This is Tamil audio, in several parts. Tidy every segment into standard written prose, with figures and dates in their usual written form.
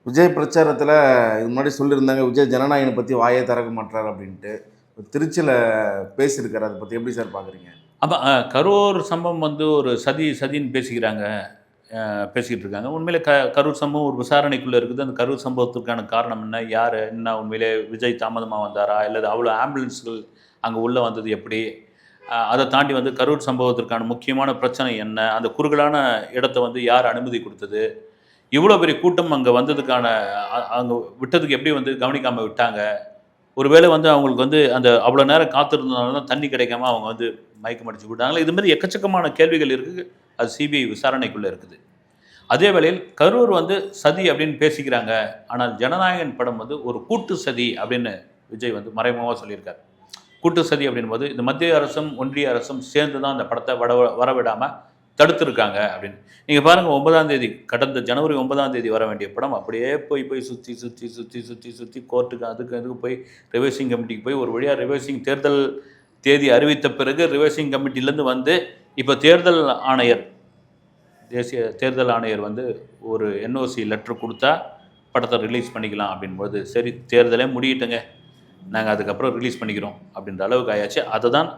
விஜய் பிரச்சாரத்தில் இது முன்னாடி சொல்லியிருந்தாங்க, விஜய் ஜனநாயகனை பற்றி வாயே திறக்க மாட்டார் அப்படின்ட்டு. திருச்சியில் பேசியிருக்காரு. அதை பற்றி எப்படி சார் பார்க்குறீங்க? ஆமாம். கரூர் சம்பவம் வந்து ஒரு சதின்னு பேசிக்கிட்டு இருக்காங்க. உண்மையிலே கரூர் சம்பவம் ஒரு விசாரணைக்குள்ளே இருக்குது. அந்த கரூர் சம்பவத்திற்கான காரணம் என்ன, யார் என்ன, உண்மையிலே விஜய் தாமதமாக வந்தாரா, இல்லை அவ்வளோ ஆம்புலன்ஸ்கள் அங்கே உள்ளே வந்தது எப்படி, அதை தாண்டி வந்து கரூர் சம்பவத்திற்கான முக்கியமான பிரச்சனை என்ன, அந்த குறுகலான இடத்த வந்து யார் அனுமதி கொடுத்தது, இவ்வளோ பெரிய கூட்டம் அங்கே வந்ததுக்கான அங்கே விட்டதுக்கு எப்படி வந்து கவனிக்காமல் விட்டாங்க, ஒருவேளை வந்து அவங்களுக்கு வந்து அந்த அவ்வளோ நேரம் காத்திருந்ததுனால தான் தண்ணி கிடைக்காம அவங்க வந்து மயக்கம் அடிச்சு விட்டாங்களா, இதுமாதிரி எக்கச்சக்கமான கேள்விகள் இருக்குது. அது சிபிஐ விசாரணைக்குள்ளே இருக்குது. அதே வேளையில் கரூர் வந்து சதி அப்படின்னு பேசிக்கிறாங்க. ஆனால் ஜனநாயகன் படம் வந்து ஒரு கூட்டு சதி அப்படின்னு விஜய் வந்து மறைமுகமாக சொல்லியிருக்காரு. கூட்டு சதி அப்படின்போது இந்த மத்திய அரசும் ஒன்றிய அரசும் சேர்ந்து தான் அந்த படத்தை வரவிடாமல் தடுத்துருக்காங்க அப்படின்னு. நீங்கள் பாருங்கள், 9ஆம் தேதி, கடந்த ஜனவரி 9ஆம் தேதி வர வேண்டிய படம் அப்படியே போய் சுற்றி கோர்ட்டுக்கு அதுக்கு போய் ரிவைசிங் கமிட்டிக்கு போய் ஒரு வழியாக ரிவைசிங் தேர்தல் தேதி அறிவித்த பிறகு ரிவைசிங் கமிட்டிலேருந்து வந்து இப்போ தேர்தல் ஆணையர், தேசிய தேர்தல் ஆணையர் வந்து ஒரு என்ஓசி லெட்டர் கொடுத்தா படத்தை ரிலீஸ் பண்ணிக்கலாம் அப்படின்போது, சரி தேர்தலே முடியிட்டுங்க, நாங்கள் அதுக்கப்புறம் ரிலீஸ் பண்ணிக்கிறோம் அப்படின்ற அளவுக்கு ஆயாச்சு. அதை தான்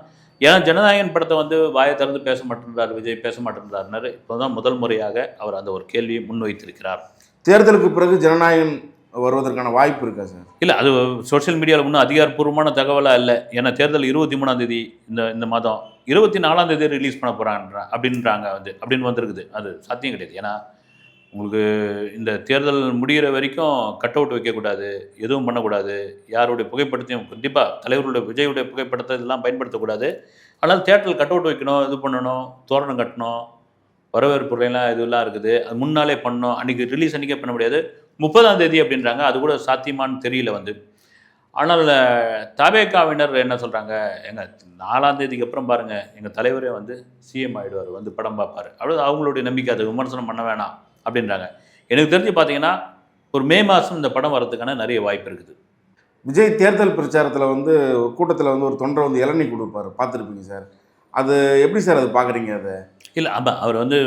ஏன்னா ஜனநாயகன் படத்தை வந்து வாயை திறந்து பேச மாட்டேன்றார் விஜய், பேச மாட்டேன்றாருனாரு. இப்போ தான் முதல் முறையாக அவர் அந்த ஒரு கேள்வியை முன்வைத்திருக்கிறார். தேர்தலுக்கு பிறகு ஜனநாயகன் வருவதற்கான வாய்ப்பு இருக்கா சார்? இல்லை, அது சோஷியல் மீடியாவில் இன்னும் அதிகாரப்பூர்வமான தகவலாக இல்லை. ஏன்னா தேர்தல் 23ஆம் தேதி, இந்த மாதம் 24ஆம் தேதி ரிலீஸ் பண்ண போகிறாங்க அப்படின்றாங்க அப்படின்னு வந்திருக்குது. அது சாத்தியம் கிடையாது. ஏன்னா உங்களுக்கு இந்த தேர்தல் முடிகிற வரைக்கும் கட் அவுட் வைக்கக்கூடாது, எதுவும் பண்ணக்கூடாது, யாருடைய புகைப்படத்தையும் கண்டிப்பாக தலைவருடைய விஜயுடைய புகைப்படத்தை இதெல்லாம் பயன்படுத்தக்கூடாது. ஆனால் தேட்டரில் கட் அவுட் வைக்கணும், இது பண்ணணும், தோரணம் கட்டணும், வரவேற்பு உரையெல்லாம் இதெல்லாம் இருக்குது. அது முன்னாலே பண்ணணும். அன்றைக்கி ரிலீஸ் அன்றைக்கே பண்ண முடியாது. 30ஆம் தேதி அப்படின்றாங்க. அது கூட சாத்தியமானு தெரியல வந்து. ஆனால் தவேகாவினர் என்ன சொல்கிறாங்க, எங்கள் 4ஆம் தேதிக்கு அப்புறம் பாருங்கள் எங்கள் தலைவரே வந்து சிஎம் ஆகிடுவார், வந்து படம் பார்ப்பார், அப்படி அவங்களுடைய நம்பிக்கை. அதை விமர்சனம் பண்ண வேணாம் அப்படின்றாங்க. எனக்கு தெரிஞ்சு பார்த்தீங்கன்னா ஒரு மே மாதம் இந்த படம் வரதுக்கான நிறைய வாய்ப்பு இருக்குது. விஜய் தேர்தல் பிரச்சாரத்தில் வந்து ஒரு கூட்டத்தில் வந்து ஒரு தொண்டரை வந்து இளநீ கொடுப்பார், பார்த்துருப்பீங்க சார். அது எப்படி சார் அது பார்க்குறீங்க? அதை இல்லை, ஆமாம், அவர் வந்து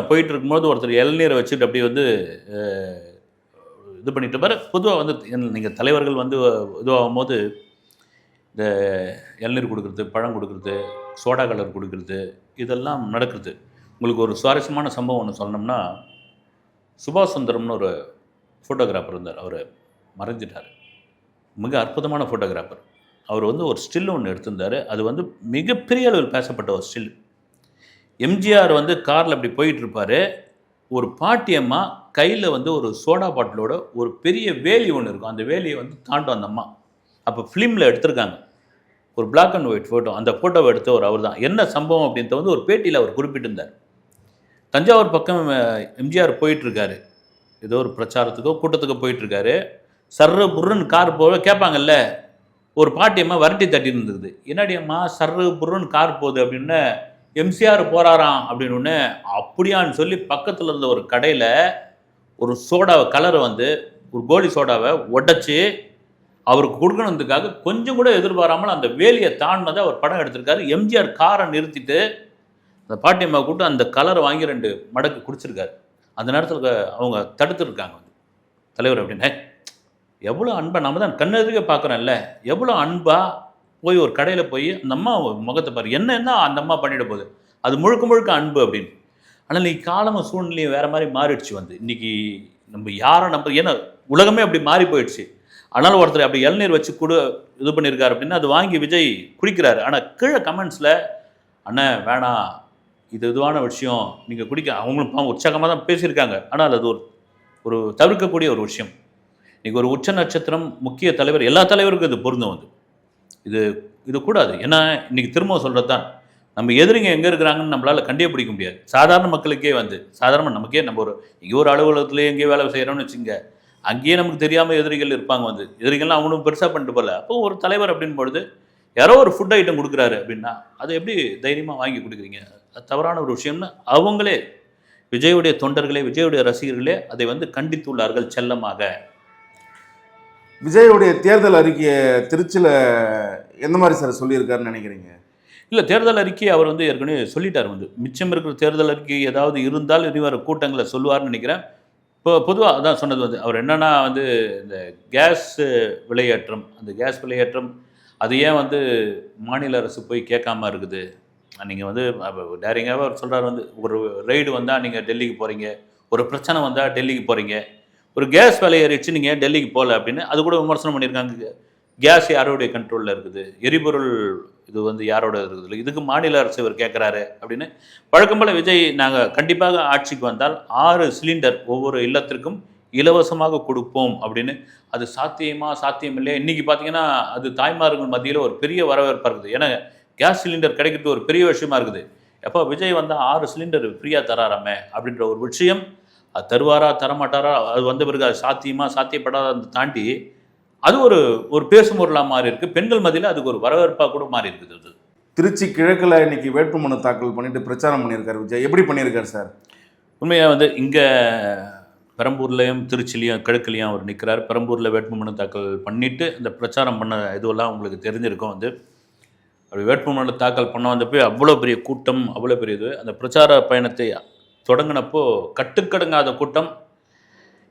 போயிட்டு இருக்கும்போது ஒருத்தர் இளநீரை வச்சுட்டு அப்படி வந்து இது பண்ணிட்டு பாரு. பொதுவாக வந்து நீங்கள் தலைவர்கள் வந்து இதுவாகும் போது இந்த இளநீர் கொடுக்குறது, பழம் கொடுக்குறது, சோடா கலர் கொடுக்குறது, இதெல்லாம் நடக்குது. உங்களுக்கு ஒரு சுவாரஸ்யமான சம்பவம் ஒன்று சொல்லணும்னா, சுபாஷ் சந்திரம்னு ஒரு ஃபோட்டோகிராஃபர் இருந்தார். அவர் மறைஞ்சிட்டார். மிக அற்புதமான ஃபோட்டோகிராஃபர். அவர் வந்து ஒரு ஸ்டில் ஒன்று எடுத்திருந்தார். அது வந்து மிகப்பெரிய அளவில் பேசப்பட்ட ஒரு ஸ்டில். எம்ஜிஆர் வந்து காரில் அப்படி போயிட்டுருப்பார். ஒரு பாட்டியம்மா கையில் வந்து ஒரு சோடா பாட்டிலோட ஒரு பெரிய வேலி ஒன்று இருக்கும். அந்த வேலியை வந்து தாண்டும் அந்த அம்மா. அப்போ ஃபிலிமில் எடுத்திருக்காங்க. ஒரு பிளாக் அண்ட் ஒயிட் ஃபோட்டோ. அந்த ஃபோட்டோவை எடுத்தவர் அவர் தான். என்ன சம்பவம் அப்படின்றத வந்து ஒரு பேட்டியில் அவர் குறிப்பிட்டிருந்தார். தஞ்சாவூர் பக்கம் எம்ஜிஆர் போயிட்டுருக்காரு, ஏதோ ஒரு பிரச்சாரத்துக்கோ கூட்டத்துக்கோ போயிட்டுருக்காரு. சர்ரு புர்ருன்னு கார் போக கேட்பாங்கல்ல, ஒரு பாட்டியம்மா வரட்டி தட்டி இருந்தது. என்னடி அம்மா சர்ரு புர்ருன்னு கார் போகுது அப்படின்னு, எம்ஜிஆர் போகிறாராம் அப்படின்னு. அப்படியான்னு சொல்லி பக்கத்தில் இருந்த ஒரு கடையில் ஒரு சோடாவை கலரை வந்து ஒரு கோலி சோடாவை உடச்சி அவருக்கு கொடுக்கணுன்றதுக்காக கொஞ்சம் கூட எதிர்பாராமல் அந்த வேலியை தாண்டினதை அவர் படம் எடுத்திருக்காரு. எம்ஜிஆர் காரை நிறுத்திட்டு அந்த பாட்டியம்மா கூப்பிட்டு அந்த கலரை வாங்கி 2 மடக்கு குடிச்சிருக்காரு. அந்த நேரத்தில் அவங்க தடுத்துருக்காங்க வந்து தலைவர் அப்படின்னு. எவ்வளோ அன்பாக, நம்ம தான் கண்ணெதுக்க பார்க்குறோம்ல, எவ்வளோ அன்பாக போய் ஒரு கடையில் போய் அந்த அம்மா முகத்தை பாரு, என்ன அந்த அம்மா பண்ணிட போகுது, அது முழுக்க அன்பு அப்படின்னு. ஆனால் இன்றைக்கி காலமும் சூழ்நிலையும் வேறு மாதிரி மாறிடுச்சு வந்து. இன்றைக்கி நம்ம யாரை ஏன்னா உலகமே அப்படி மாறி போயிடுச்சு. அதனால் ஒருத்தர் அப்படி இளநீர் வச்சு இது பண்ணியிருக்காரு அப்படின்னா அது வாங்கி விஜய் குடிக்கிறாரு. ஆனால் கீழே கமெண்ட்ஸில் அண்ணன் வேணாம், இதுவான விஷயம், நீங்கள் குடிக்க, அவங்களும் உற்சாகமாக தான் பேசியிருக்காங்க. ஆனால் அது ஒரு தவிர்க்கக்கூடிய ஒரு விஷயம். இன்றைக்கி ஒரு உச்ச நட்சத்திரம், முக்கிய தலைவர், எல்லா தலைவருக்கும் இது பொருந்தும் வந்து. இது கூடாது. ஏன்னா இன்றைக்கி திரும்ப சொல்கிறது தான், நம்ம எதிரிங்க எங்கே இருக்கிறாங்கன்னு நம்மளால் கண்டுபிடிக்க முடியாது. சாதாரண மக்களுக்கே வந்து சாதாரண நமக்கே நம்ம ஒரு அலுவலகத்துலேயே எங்கேயோ வேலை செய்கிறோம்னு வச்சுங்க, அங்கேயே நமக்கு தெரியாமல் எதிரிகள் இருப்பாங்க வந்து. எதிரிகள்லாம் அவனும் பெருசாக பண்ணிட்டு போகல. அப்போது ஒரு தலைவர் அப்படின் பொழுது யாரோ ஒரு ஃபுட் ஐட்டம் கொடுக்குறாரு அப்படின்னா அதை எப்படி தைரியமாக வாங்கி கொடுக்குறீங்க? அது தவறான ஒரு விஷயம்னு அவங்களே, விஜயுடைய தொண்டர்களே, விஜயுடைய ரசிகர்களே அதை வந்து கண்டித்துள்ளார்கள் செல்லமாக. விஜயுடைய தேர்தல் அறிக்கையை திருச்சியில் எந்த மாதிரி சார் சொல்லியிருக்காருன்னு நினைக்கிறீங்க? இல்லை, தேர்தல் அறிக்கையை அவர் வந்து ஏற்கனவே சொல்லிட்டார் வந்து. மிச்சம் இருக்கிற தேர்தல் அறிக்கை ஏதாவது இருந்தால் இனி வர கூட்டங்களை சொல்லுவார்னு நினைக்கிறேன். இப்போ பொதுவாக அதான் சொன்னது வந்து அவர் என்னன்னா வந்து இந்த கேஸ் விலையேற்றம், அந்த கேஸ் விலையேற்றம் அது ஏன் வந்து மாநில அரசு போய் கேட்காம இருக்குது? நீங்கள் வந்து டேரிங்காகவே அவர் சொல்கிறார் வந்து, ஒரு ரெய்டு வந்தால் நீங்கள் டெல்லிக்கு போகிறீங்க, ஒரு பிரச்சனை வந்தால் டெல்லிக்கு போகிறீங்க, ஒரு கேஸ் விலை ஏறிடுச்சு நீங்கள் ஏன் டெல்லிக்கு போகல அப்படின்னு அது கூட விமர்சனம் பண்ணியிருக்காங்க. கேஸ் யாருடைய கண்ட்ரோலில் இருக்குது, எரிபொருள் இது வந்து யாரோட இருக்குது, இதுக்கு மாநில அரசு இவர் கேட்குறாரு அப்படின்னு. வழக்கம் போல் விஜய் நாங்கள் கண்டிப்பாக ஆட்சிக்கு வந்தால் 6 சிலிண்டர் ஒவ்வொரு இல்லத்திற்கும் இலவசமாக கொடுப்போம் அப்படின்னு. அது சாத்தியம் இல்லையா? இன்றைக்கி பார்த்தீங்கன்னா அது தாய்மார்கள் மத்தியில் ஒரு பெரிய வரவேற்பாக இருக்குது. ஏன்னா கேஸ் சிலிண்டர் கிடைக்கிறது ஒரு பெரிய விஷயமா இருக்குது. எப்போ விஜய் வந்தால் 6 சிலிண்டர் ஃப்ரீயாக தராராமே அப்படின்ற ஒரு விஷயம், அது தருவாரா தரமாட்டாரா அது வந்த பிறகு அது சாத்தியப்படாத தாண்டி அது ஒரு ஒரு பேசும் பொருளாக மாறி இருக்குது. பெண்கள் மத்தியில் அதுக்கு ஒரு வரவேற்பாக கூட மாறி இருக்குது. அது திருச்சி கிழக்கில் இன்னைக்கு வேட்புமனு தாக்கல் பண்ணிட்டு பிரச்சாரம் பண்ணியிருக்காரு விஜய். எப்படி பண்ணியிருக்காரு சார்? உண்மையாக வந்து இங்கே பெரம்பூர்லேயும் திருச்சிலையும் கிழக்குலையும் அவர் நிற்கிறார். பெரம்பூரில் வேட்புமனு தாக்கல் பண்ணிவிட்டு இந்த பிரச்சாரம் பண்ண இதுவெல்லாம் உங்களுக்கு தெரிஞ்சிருக்கும். வந்து அவர் வேட்புமனு தாக்கல் பண்ண வந்தப்போ அவ்வளோ பெரிய கூட்டம், அவ்வளோ பெரிய இது. அந்த பிரச்சார பயணத்தை தொடங்கினப்போ கட்டுக்கடங்காத கூட்டம்.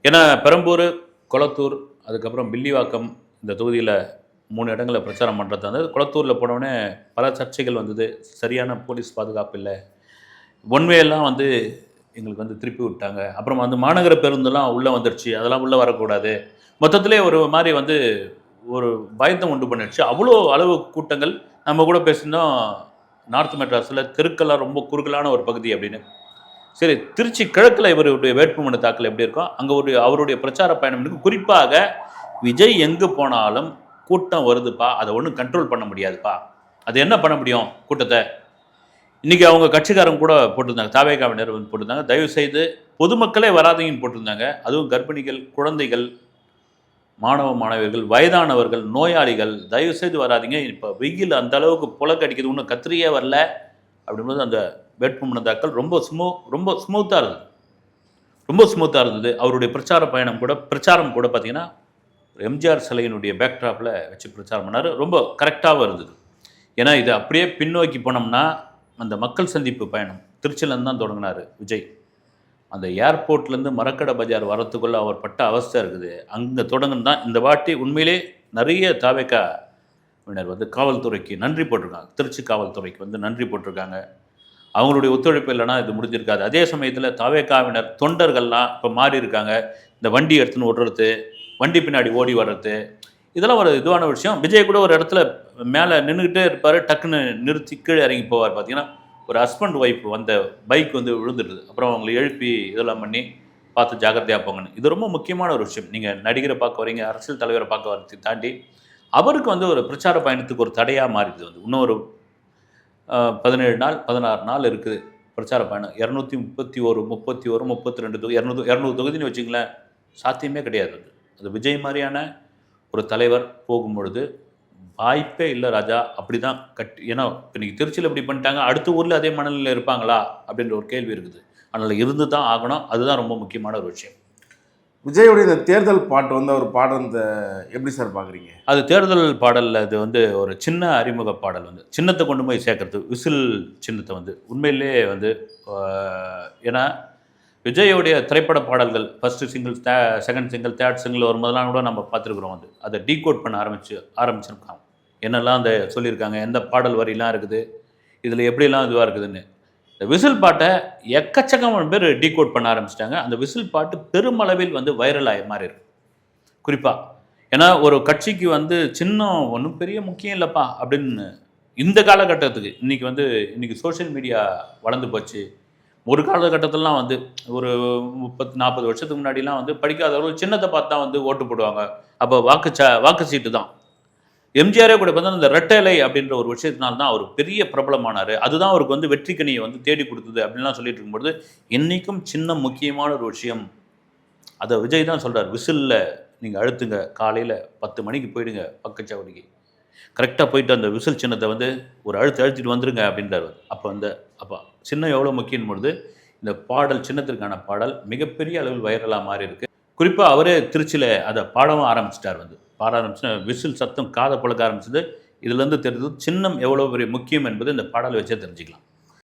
ஏன்னா பெரம்பூர், கொளத்தூர், அதுக்கப்புறம் வில்லிவாக்கம் இந்த தொகுதியில் 3 இடங்களில் பிரச்சாரம் பண்ணுறது வந்து கொளத்தூரில் போனவுடனே பல சர்ச்சைகள் வந்தது. சரியான போலீஸ் பாதுகாப்பு இல்லை, ஒன்வேலாம் வந்து எங்களுக்கு வந்து திருப்பி விட்டாங்க. அப்புறம் வந்து மாநகர பேருந்தெல்லாம் உள்ளே வந்துடுச்சு, அதெல்லாம் உள்ளே வரக்கூடாது. மொத்தத்திலே ஒரு மாதிரி வந்து ஒரு பயத்தை உண்டு பண்ணிடுச்சு. அவ்வளோ அளவு கூட்டங்கள். நம்ம கூட பேசியிருந்தோம் நார்த் மெட்ராஸில் தெருக்கெல்லாம் ரொம்ப குறுகலான ஒரு பகுதி அப்படின்னு. சரி, திருச்சி கிழக்கில் இவருடைய வேட்புமனு தாக்கல் எப்படி இருக்கும், அங்கே அவருடைய பிரச்சார பயணம் இருக்குது. குறிப்பாக விஜய் எங்கே போனாலும் கூட்டம் வருதுப்பா, அதை ஒன்றும் கண்ட்ரோல் பண்ண முடியாதுப்பா. அது என்ன பண்ண முடியும் கூட்டத்தை? இன்றைக்கி அவங்க கட்சிக்காரங்க கூட போட்டிருந்தாங்க, தாவேகாவினர் வந்து போட்டிருந்தாங்க, தயவுசெய்து பொதுமக்களே வராதீங்கன்னு போட்டிருந்தாங்க. அதுவும் கர்ப்பிணிகள், குழந்தைகள், மாணவியர்கள், வயதானவர்கள், நோயாளிகள் தயவுசெய்து வராதிங்க. இப்போ வெயில் அந்த அளவுக்கு புலக்கடிக்குது, இன்னும் கத்திரியே வரல அப்படின்றது அந்த வேட்புமனு தாக்கல் ரொம்ப ஸ்மூத்தாக இருந்தது. அவருடைய பிரச்சாரம் கூட பார்த்தீங்கன்னா எம்ஜிஆர் சிலையினுடைய பேக்ட்ராப்பில் வச்சு பிரச்சாரம் பண்ணார். ரொம்ப கரெக்டாகவும் இருந்தது. ஏன்னா இது அப்படியே பின்னோக்கி போனோம்னா அந்த மக்கள் சந்திப்பு பயணம் திருச்சியிலேருந்து தான் தொடங்கினார் விஜய். அந்த ஏர்போர்ட்லேருந்து மரக்கடை பஜார் வரத்துக்குள்ளே அவர் பட்ட அவஸ்தை இருக்குது. அங்கே தொடங்குன்னு தான் இந்த வாட்டி உண்மையிலே நிறைய தாவேகாவினர் வந்து காவல்துறைக்கு நன்றி போட்டிருக்காங்க. திருச்சி காவல்துறைக்கு வந்து நன்றி போட்டிருக்காங்க. அவங்களுடைய ஒத்துழைப்பு இல்லைனா இது முடிஞ்சிருக்காது. அதே சமயத்தில் தாவேகாவினர் தொண்டர்கள்லாம் இப்போ மாறி இருக்காங்க. இந்த வண்டி எடுத்துன்னு ஓடுறது, வண்டி பின்னாடி ஓடி வர்றது, இதெல்லாம் ஒரு இதுவான விஷயம். விஜய் கூட ஒரு இடத்துல மேலே நின்றுக்கிட்டே இருப்பார், டக்குன்னு நிறுத்தி கீழே இறங்கி போவார். பார்த்தீங்கன்னா ஒரு ஹஸ்பண்ட் ஒய்ஃப் வந்த பைக் வந்து விழுந்துடுது, அப்புறம் அவங்களை எழுப்பி இதெல்லாம் பண்ணி பார்த்து ஜாக்கிரதையாக போங்கன்னு. இது ரொம்ப முக்கியமான ஒரு விஷயம். நீங்கள் நடிகரை பார்க்க வரீங்க, அரசியல் தலைவரை பார்க்க வரதை தாண்டி அவருக்கு வந்து ஒரு பிரச்சார பயணத்துக்கு ஒரு தடையாக மாறிடுது. வந்து இன்னும் ஒரு 17 நாள் 16 நாள் இருக்குது பிரச்சார பயணம். 231 32 200 தொகுதின்னு வச்சுங்களேன், சாத்தியமே கிடையாது. அது விஜய் மாதிரியான ஒரு தலைவர் போகும்பொழுது வாய்ப்பே இல்லை ராஜா. அப்படி தான் ஏன்னா இப்போ இன்றைக்கி திருச்சியில் இப்படி பண்ணிட்டாங்க, அடுத்த ஊரில் அதே மனநிலையில் இருப்பாங்களா அப்படின்ற ஒரு கேள்வி இருக்குது. அதனால் இருந்து தான் ஆகணும். அதுதான் ரொம்ப முக்கியமான ஒரு விஷயம். விஜயோடைய இந்த தேர்தல் பாட்டு வந்து அவர் பாடுறத எப்படி சார் பார்க்குறீங்க? அது தேர்தல் பாடலில் இது வந்து ஒரு சின்ன அறிமுக பாடல் வந்து சின்னத்தை கொண்டு போய் சேர்க்கறது, விசில் சின்னத்தை வந்து உண்மையிலே வந்து ஏன்னா விஜயோடைய திரைப்பட பாடல்கள் first single, second single, third single வரும்போதெல்லாம் கூட நம்ம பார்த்துருக்குறோம். வந்து அதை டீகோட் பண்ண ஆரம்பிச்சிருக்காங்க. என்னெல்லாம் அந்த சொல்லியிருக்காங்க, எந்த பாடல் வரிலாம் இருக்குது, இதில் எப்படிலாம் இதுவாக இருக்குதுன்னு. இந்த விசில் பாட்டை எக்கச்சக்கமான பேர் டீகோட் பண்ண ஆரம்பிச்சிட்டாங்க. அந்த விசில் பாட்டு பெருமளவில் வந்து வைரலாகி மாறி இருக்கு. குறிப்பாக ஏன்னா ஒரு கட்சிக்கு வந்து சின்னம் ஒன்றும் பெரிய முக்கியம் இல்லைப்பா அப்படின்னு இந்த காலகட்டத்துக்கு இன்றைக்கி சோஷியல் மீடியா வளர்ந்து போச்சு. ஒரு காலகட்டத்திலலாம் வந்து ஒரு 30-40 வருஷத்துக்கு முன்னாடிலாம் வந்து படிக்காதவர்கள் சின்னத்தை பார்த்து தான் வந்து ஓட்டு போடுவாங்க. அப்போ வாக்கு சீட்டு தான். எம்ஜிஆரே கூட பார்த்தா இந்த ரெட்டலை அப்படின்ற ஒரு விஷயத்தினால தான் அவர் பெரிய பிரபலமானார். அதுதான் அவருக்கு வந்து வெற்றிக்கனியை வந்து தேடி கொடுத்தது அப்படின்லாம் சொல்லிட்டு இருக்கும்போது இன்றைக்கும் சின்ன முக்கியமான ஒரு விஷயம். அதை விஜய் தான் சொல்கிறார், விசிலில் நீங்கள் அழுத்துங்க, காலையில் 10 மணிக்கு போயிடுங்க பக்கச்சாவடிக்கு, கரெக்டாக போயிட்டு அந்த விசில் சின்னத்தை வந்து ஒரு அழுத்திட்டு வந்துடுங்க அப்படின்றார். அப்போ சின்னம் எவ்வளோ முக்கியம் பொழுது இந்த பாடல், சின்னத்திற்கான பாடல் மிகப்பெரிய அளவில் வைரலாக மாறி இருக்குது. குறிப்பாக அவரே திருச்சியில் அதை பாடவும் ஆரம்பிச்சிட்டார். வந்து பாட ஆரம்பிச்சு விசில் சத்தம் காதை பழக்க ஆரம்பிச்சது. இதுலேருந்து தெரிஞ்சது சின்னம் எவ்வளோ பெரிய முக்கியம் என்பது இந்த பாடலை வச்சே தெரிஞ்சுக்கலாம்.